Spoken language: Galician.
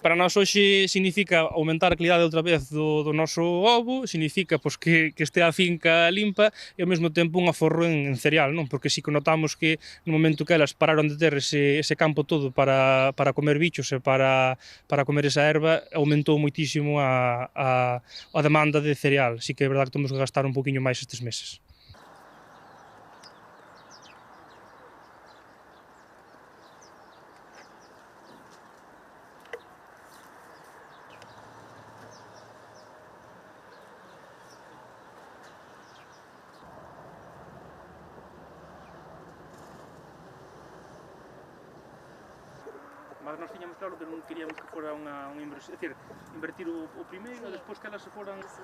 para nós hoxe significa aumentar a calidade outra vez do noso ovo, significa pois, que estea a finca limpa e ao mesmo tempo un aforro en cereal, non? Porque si que notamos que no momento que elas pararon de ter ese campo todo para comer bichos e para comer esa erva, aumentou moitísimo a demanda de cereal. Si que é verdade que temos que gastar un poquinho máis estes meses. Mas nós tiñamos claro que non queríamos que fora unha inversión, é dicir, invertir o primeiro e despois que elas se foran... Sí.